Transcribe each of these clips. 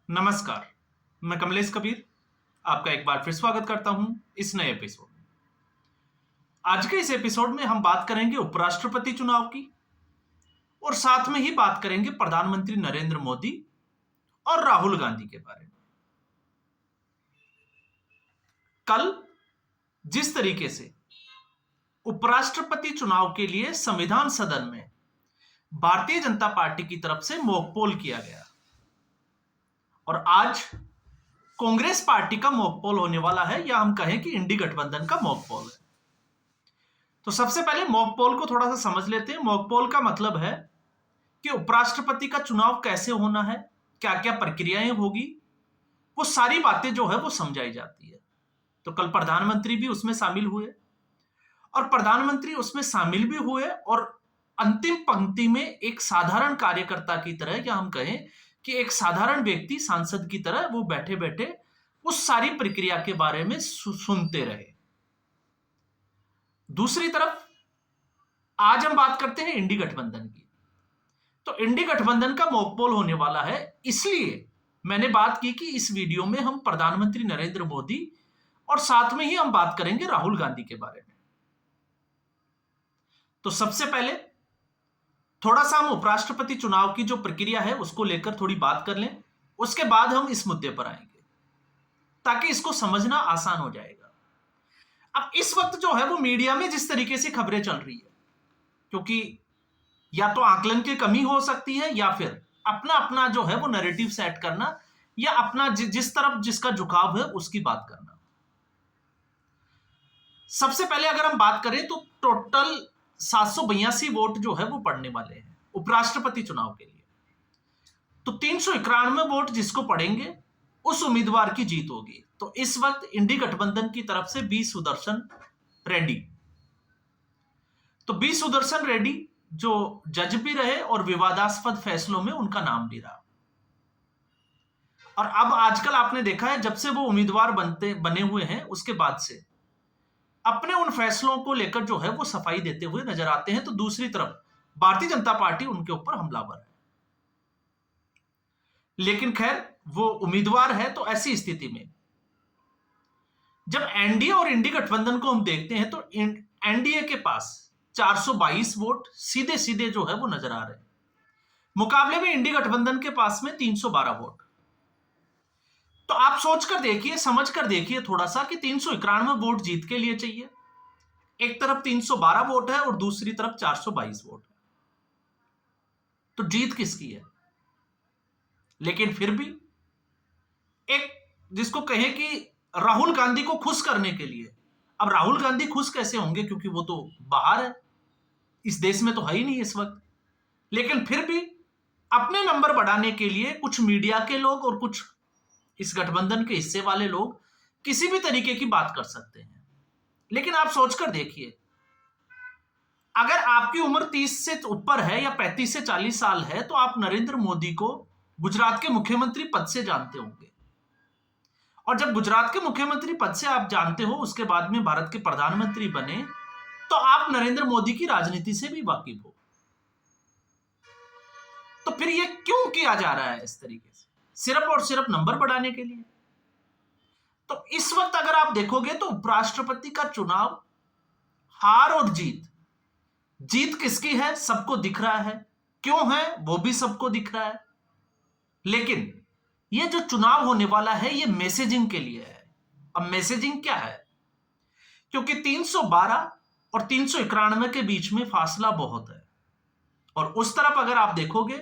नमस्कार, मैं कमलेश कबीर आपका एक बार फिर स्वागत करता हूं इस नए एपिसोड में। आज के इस एपिसोड में हम बात करेंगे उपराष्ट्रपति चुनाव की और साथ में ही बात करेंगे प्रधानमंत्री नरेंद्र मोदी और राहुल गांधी के बारे में। कल जिस तरीके से उपराष्ट्रपति चुनाव के लिए संविधान सदन में भारतीय जनता पार्टी की तरफ से मॉक पोल किया गया और आज कांग्रेस पार्टी का मॉक पोल होने वाला है, या हम कहें कि इंडी गठबंधन का मॉक पोल है। तो सबसे पहले मॉक पोल को थोड़ा सा समझ लेते हैं। मॉक पोल का मतलब है कि उपराष्ट्रपति का चुनाव कैसे होना है, क्या क्या प्रक्रियाएं होगी, वो सारी बातें जो है वो समझाई जाती है। तो कल प्रधानमंत्री भी उसमें शामिल हुए और प्रधानमंत्री उसमें शामिल भी हुए और अंतिम पंक्ति में एक साधारण कार्यकर्ता की तरह, या हम कहें कि एक साधारण व्यक्ति सांसद की तरह वो बैठे बैठे उस सारी प्रक्रिया के बारे में सुनते रहे। दूसरी तरफ आज हम बात करते हैं इंडी गठबंधन की। तो इंडी गठबंधन का मॉक पोल होने वाला है, इसलिए मैंने बात की कि इस वीडियो में हम प्रधानमंत्री नरेंद्र मोदी और साथ में ही हम बात करेंगे राहुल गांधी के बारे में। तो सबसे पहले थोड़ा सा हम उपराष्ट्रपति चुनाव की जो प्रक्रिया है उसको लेकर थोड़ी बात कर लें, उसके बाद हम इस मुद्दे पर आएंगे ताकि इसको समझना आसान हो जाएगा। अब इस वक्त जो है वो मीडिया में जिस तरीके से खबरें चल रही है, क्योंकि या तो आकलन की कमी हो सकती है या फिर अपना अपना जो है वो नैरेटिव सेट करना, या अपना जिस तरफ जिसका झुकाव है उसकी बात करना। सबसे पहले अगर हम बात करें तो टोटल 782 वोट जो है वो पड़ने वाले हैं उपराष्ट्रपति चुनाव के लिए। तो 391 वोट जिसको पड़ेंगे उस उम्मीदवार की जीत होगी। तो इस वक्त इंडी गठबंधन की तरफ से बी सुदर्शन रेड्डी, तो बी सुदर्शन रेड्डी जो जज भी रहे और विवादास्पद फैसलों में उनका नाम भी रहा। और अब आजकल आपने देखा है जब से वो उम्मीदवार बने हुए हैं उसके बाद से अपने उन फैसलों को लेकर जो है वो सफाई देते हुए नजर आते हैं। तो दूसरी तरफ भारतीय जनता पार्टी उनके ऊपर हमलावर है। लेकिन खैर वो उम्मीदवार है, तो ऐसी स्थिति में जब एनडीए और इंडी गठबंधन को हम देखते हैं तो एनडीए के पास 422 वोट सीधे सीधे जो है वो नजर आ रहे हैं, मुकाबले में इंडी गठबंधन के पास में 312 वोट। तो आप सोचकर देखिए, समझकर देखिए थोड़ा सा कि 391 वोट जीत के लिए चाहिए। एक तरफ 312 वोट है और दूसरी तरफ 422 वोट है, तो जीत किसकी है? लेकिन फिर भी एक जिसको कहें कि राहुल गांधी को खुश करने के लिए, अब राहुल गांधी खुश कैसे होंगे क्योंकि वो तो बाहर है, इस देश में तो है ही नहीं इस वक्त। लेकिन फिर भी अपने नंबर बढ़ाने के लिए कुछ मीडिया के लोग और कुछ इस गठबंधन के हिस्से वाले लोग किसी भी तरीके की बात कर सकते हैं। लेकिन आप सोचकर देखिए, अगर आपकी उम्र 30 से ऊपर है या 35 से 40 साल है तो आप नरेंद्र मोदी को गुजरात के मुख्यमंत्री पद से जानते होंगे, और जब गुजरात के मुख्यमंत्री पद से आप जानते हो उसके बाद में भारत के प्रधानमंत्री बने तो आप नरेंद्र मोदी की राजनीति से भी वाकिफ हो। तो फिर यह क्यों किया जा रहा है इस तरीके से, सिर्फ और सिर्फ नंबर बढ़ाने के लिए? तो इस वक्त अगर आप देखोगे तो उपराष्ट्रपति का चुनाव, हार और जीत किसकी है सबको दिख रहा है, क्यों है वो भी सबको दिख रहा है। लेकिन ये जो चुनाव होने वाला है ये मैसेजिंग के लिए है। अब मैसेजिंग क्या है? क्योंकि 312 और 391 के बीच में फासला बहुत है, और उस तरफ अगर आप देखोगे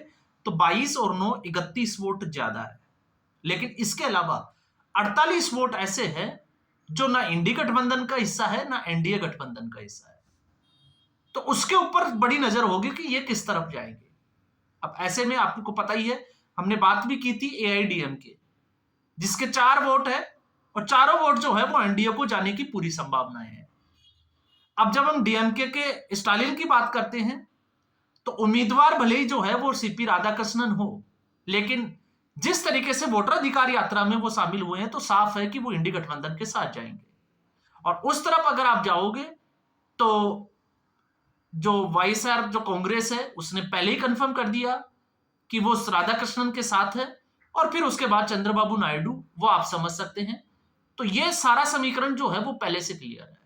तो 22 और 9 31 वोट ज्यादा है। लेकिन इसके अलावा 48 वोट ऐसे हैं जो ना इंडी गठबंधन का हिस्सा है ना एनडीए गठबंधन का हिस्सा है। तो उसके ऊपर बड़ी नजर होगी कि ये किस तरफ जाएंगे। अब ऐसे में आपको पता ही है, हमने बात भी की थी एआईडीएमके जिसके 4 वोट है और चारों वोट जो है वो एनडीए को जाने की पूरी संभावनाएं है। अब जब हम डीएमके के स्टालिन की बात करते हैं तो उम्मीदवार भले ही जो है वो सीपी राधाकृष्णन हो, लेकिन जिस तरीके से वोटर अधिकार यात्रा में वो शामिल हुए हैं तो साफ है कि वो इंडी गठबंधन के साथ जाएंगे। और उस तरफ अगर आप जाओगे तो जो वाईएसआर जो कांग्रेस है उसने पहले ही कंफर्म कर दिया कि वो राधाकृष्णन के साथ है, और फिर उसके बाद चंद्रबाबू नायडू, वो आप समझ सकते हैं। तो ये सारा समीकरण जो है वो पहले से क्लियर है।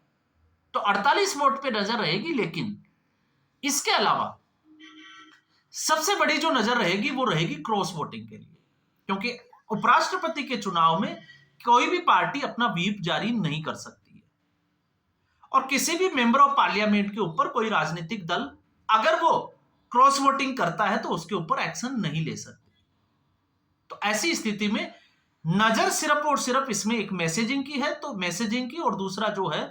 तो 48 वोट पे नजर रहेगी, लेकिन इसके अलावा सबसे बड़ी जो नजर रहेगी वो रहेगी क्रॉस वोटिंग के लिए, क्योंकि उपराष्ट्रपति के चुनाव में कोई भी पार्टी अपना व्हीप जारी नहीं कर सकती है, और किसी भी मेंबर ऑफ पार्लियामेंट के ऊपर कोई राजनीतिक दल अगर वो क्रॉस वोटिंग करता है तो उसके ऊपर एक्शन नहीं ले सकती। तो ऐसी स्थिति में नजर सिर्फ और सिर्फ इसमें एक मैसेजिंग की है, तो मैसेजिंग की, और दूसरा जो है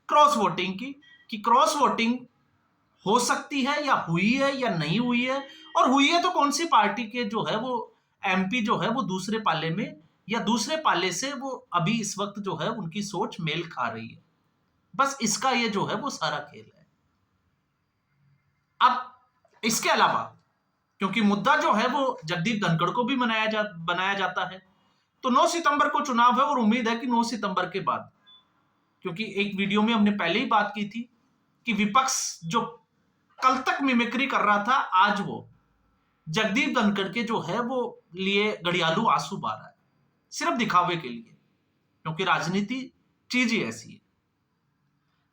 क्रॉस वोटिंग की, कि क्रॉस वोटिंग हो सकती है या हुई है या नहीं हुई है, और हुई है तो कौन सी पार्टी के जो है वो एमपी जो है वो दूसरे पाले में या दूसरे पाले से वो अभी इस वक्त जो है उनकी सोच मेल खा रही है। बस इसका ये जो है वो सारा खेल है। अब इसके अलावा क्योंकि मुद्दा जो है वो जगदीप धनखड़ को भी बनाया जाता है, तो 9 सितंबर को चुनाव है, और उम्मीद है कि 9 सितंबर के बाद, क्योंकि एक वीडियो में हमने पहले ही बात की थी कि विपक्ष जो कल तक मिमिक्री कर रहा था, आज वो जगदीप धनखड़ के जो है वो लिए घड़ियालू आंसू बहा रहा है, सिर्फ दिखावे के लिए, क्योंकि राजनीति चीज ही ऐसी है।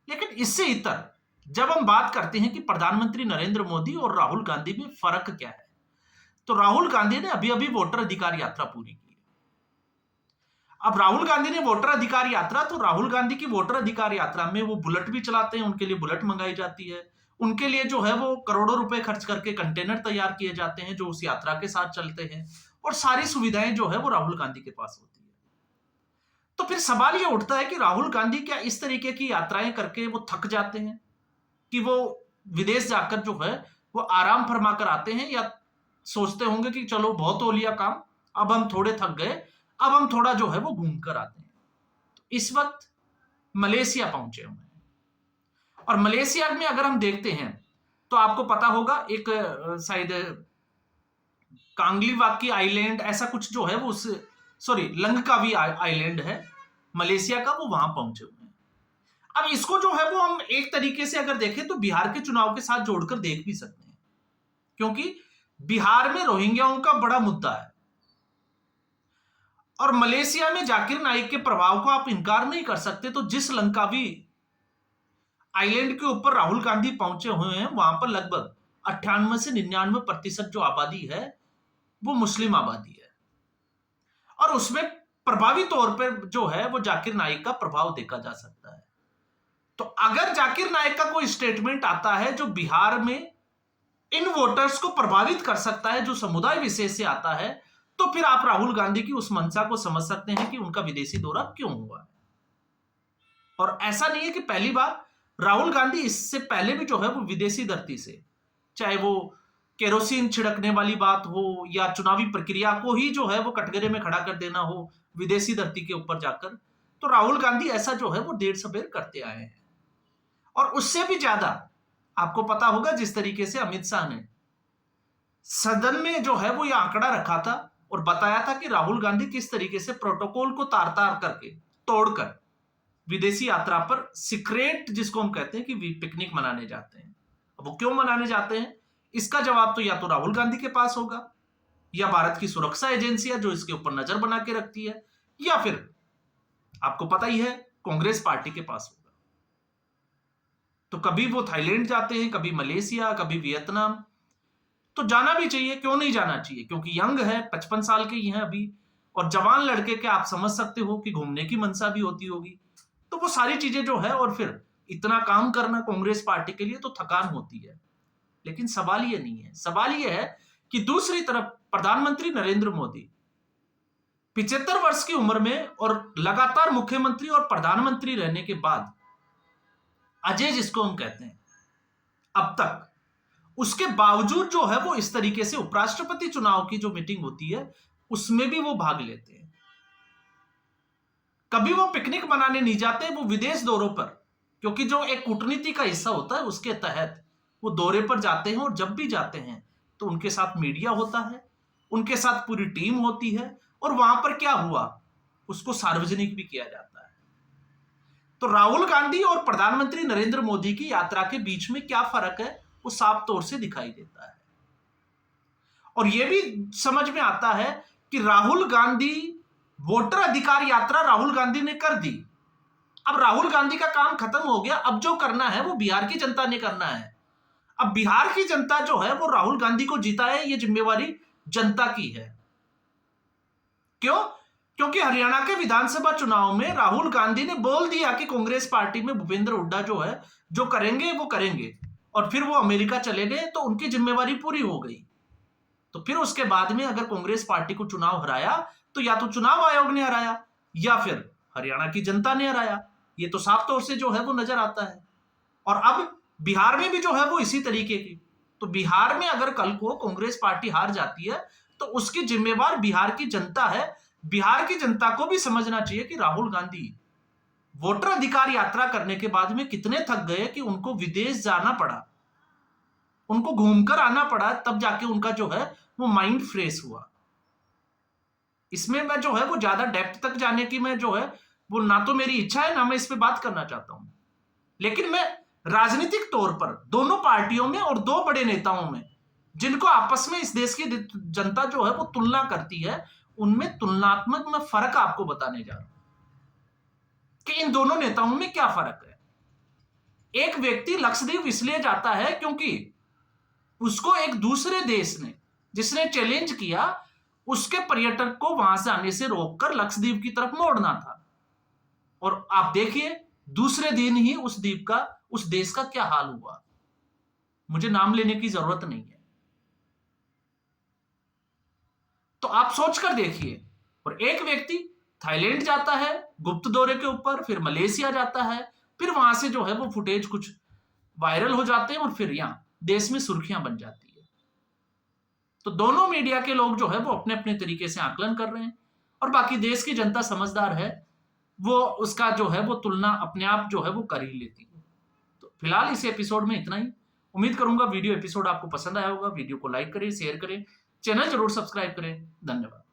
लेकिन इससे इतर जब हम बात करते हैं कि प्रधानमंत्री नरेंद्र मोदी और राहुल गांधी में फर्क क्या है, तो राहुल गांधी ने अभी अभी वोटर अधिकार यात्रा पूरी की है। अब राहुल गांधी ने वोटर अधिकार यात्रा, तो राहुल गांधी की वोटर अधिकार यात्रा में वो बुलेट भी चलाते हैं, उनके लिए बुलेट मंगाई जाती है, उनके लिए जो है वो करोड़ों रुपए खर्च करके कंटेनर तैयार किए जाते हैं जो उस यात्रा के साथ चलते हैं, और सारी सुविधाएं जो है वो राहुल गांधी के पास होती है। तो फिर सवाल ये उठता है कि राहुल गांधी क्या इस तरीके की यात्राएं करके वो थक जाते हैं कि वो विदेश जाकर जो है वो आराम फरमा कर आते हैं, या सोचते होंगे कि चलो बहुत हो लिया काम, अब हम थोड़े थक गए, अब हम थोड़ा जो है वो घूम कर आते हैं। तो इस वक्त मलेशिया पहुंचे हुए हैं, और मलेशिया में अगर हम देखते हैं तो आपको पता होगा एक शायद कांगलीवाकी आइलैंड ऐसा कुछ जो है वो उस लंकावी आइलैंड है मलेशिया का, वो वहां पहुंचे हुए हैं। अब इसको जो है वो हम एक तरीके से अगर देखें तो बिहार के चुनाव के साथ जोड़कर देख भी सकते हैं, क्योंकि बिहार में रोहिंग्याओं का बड़ा मुद्दा है, और मलेशिया में जाकिर नाइक के प्रभाव को आप इनकार नहीं कर सकते। तो जिस लंकावी आइलैंड के ऊपर राहुल गांधी पहुंचे हुए हैं, वहां पर लगभग 98 से 99% जो आबादी है वो मुस्लिम आबादी है, और उसमें प्रभावी तौर पर जो है वो जाकिर नाइक का प्रभाव देखा जा सकता है। तो अगर जाकिर नाइक का कोई स्टेटमेंट आता है जो बिहार में इन वोटर्स को प्रभावित कर सकता है, जो समुदाय विशेष से आता है, तो फिर आप राहुल गांधी की उस मंशा को समझ सकते हैं कि उनका विदेशी दौरा क्यों हुआ। और ऐसा नहीं है कि पहली बार, राहुल गांधी इससे पहले भी जो है वो विदेशी धरती से, चाहे वो केरोसिन छिड़कने वाली बात हो या चुनावी प्रक्रिया को ही जो है वो कटघरे में खड़ा कर देना हो विदेशी धरती के ऊपर जाकर, तो राहुल गांधी ऐसा जो है वो 150 बेर करते आए हैं। और उससे भी ज्यादा आपको पता होगा जिस तरीके से अमित शाह ने सदन में जो है वो ये आंकड़ा रखा था और बताया था कि राहुल गांधी किस तरीके से प्रोटोकॉल को तार तार करके तोड़कर विदेशी यात्रा पर सीक्रेट, जिसको हम कहते हैं कि पिकनिक मनाने जाते हैं। अब वो क्यों मनाने जाते हैं, इसका जवाब तो या तो राहुल गांधी के पास होगा, या भारत की सुरक्षा एजेंसियां जो इसके ऊपर नजर बना के रखती है, या फिर आपको पता ही है कांग्रेस पार्टी के पास होगा। तो कभी वो थाईलैंड जाते हैं, कभी मलेशिया, कभी वियतनाम। तो जाना भी चाहिए, क्यों नहीं जाना चाहिए, क्योंकि यंग है, 55 साल के ही हैं अभी, और जवान लड़के के आप समझ सकते हो कि घूमने की मनसा भी होती होगी। तो वो सारी चीजें जो है, और फिर इतना काम करना कांग्रेस पार्टी के लिए तो थकान होती है। लेकिन सवाल ये नहीं है, सवाल ये है कि दूसरी तरफ प्रधानमंत्री नरेंद्र मोदी 75 वर्ष की उम्र में और लगातार मुख्यमंत्री और प्रधानमंत्री रहने के बाद, अजय जिसको हम कहते हैं, अब तक उसके बावजूद जो है वो इस तरीके से उपराष्ट्रपति चुनाव की जो मीटिंग होती है उसमें भी वो भाग लेते हैं। कभी वो पिकनिक मनाने नहीं जाते, वो विदेश दौरों पर, क्योंकि जो एक कूटनीति का हिस्सा होता है उसके तहत वो दौरे पर जाते हैं, और जब भी जाते हैं तो उनके साथ मीडिया होता है, उनके साथ पूरी टीम होती है, और वहां पर क्या हुआ उसको सार्वजनिक भी किया जाता है। तो राहुल गांधी और प्रधानमंत्री नरेंद्र मोदी की यात्रा के बीच में क्या फर्क है वो साफ तौर से दिखाई देता है। और यह भी समझ में आता है कि राहुल गांधी वोटर अधिकार यात्रा राहुल गांधी ने कर दी। अब राहुल गांधी का काम खत्म हो गया, अब जो करना है वो बिहार की जनता ने करना है। अब बिहार की जनता जो है वो राहुल गांधी को जिताए, ये जिम्मेवारी जनता की है। क्यों? क्योंकि हरियाणा के विधानसभा चुनाव में राहुल गांधी ने बोल दिया कि कांग्रेस पार्टी में भूपेंद्र हुड्डा जो है जो करेंगे वो करेंगे, और फिर वो अमेरिका चले गए, तो उनकी जिम्मेवारी पूरी हो गई। तो फिर उसके बाद में अगर कांग्रेस पार्टी को चुनाव हराया तो या तो चुनाव आयोग ने हराया या फिर हरियाणा की जनता ने हराया। ये तो साफ तौर से जो है वो नजर आता है। और अब बिहार में भी जो है वो इसी तरीके की। तो बिहार में अगर कल को कांग्रेस पार्टी हार जाती है तो उसकी जिम्मेवार बिहार की जनता है। बिहार की जनता को भी समझना चाहिए कि राहुल गांधी वोटर अधिकार यात्रा करने के बाद में कितने थक गए कि उनको विदेश जाना पड़ा, उनको घूमकर आना पड़ा, तब जाके उनका जो है वो माइंड फ्रेश हुआ। इसमें मैं जो है वो ज्यादा डेप्थ तक जाने की मैं जो है वो ना तो मेरी इच्छा है ना मैं इस पे बात करना चाहता हूं। लेकिन मैं राजनीतिक तौर पर दोनों पार्टियों में और दो बड़े नेताओं में जिनको आपस में इस देश की जनता जो है वो तुलना करती है, उनमें तुलनात्मक मैं फर्क आपको बताने जा रहा हूं कि इन दोनों नेताओं में क्या फर्क है। एक व्यक्ति लक्षद्वीप इसलिए जाता है क्योंकि उसको एक दूसरे देश ने जिसने चैलेंज किया उसके पर्यटक को वहां से आने से रोककर लक्षद्वीप की तरफ मोड़ना था। और आप देखिए दूसरे दिन ही उस द्वीप का, उस देश का क्या हाल हुआ। मुझे नाम लेने की जरूरत नहीं है, तो आप सोचकर देखिए। और एक व्यक्ति थाईलैंड जाता है गुप्त दौरे के ऊपर, फिर मलेशिया जाता है, फिर वहां से जो है वो फुटेज कुछ वायरल हो जाते हैं और फिर यहां देश में सुर्खियां बन जाती है। तो दोनों मीडिया के लोग जो है वो अपने अपने तरीके से आकलन कर रहे हैं और बाकी देश की जनता समझदार है, वो उसका जो है वो तुलना अपने आप जो है वो कर ही लेती है। तो फिलहाल इस एपिसोड में इतना ही। उम्मीद करूंगा वीडियो एपिसोड आपको पसंद आया होगा। वीडियो को लाइक करें, शेयर करें, चैनल जरूर सब्सक्राइब करें। धन्यवाद।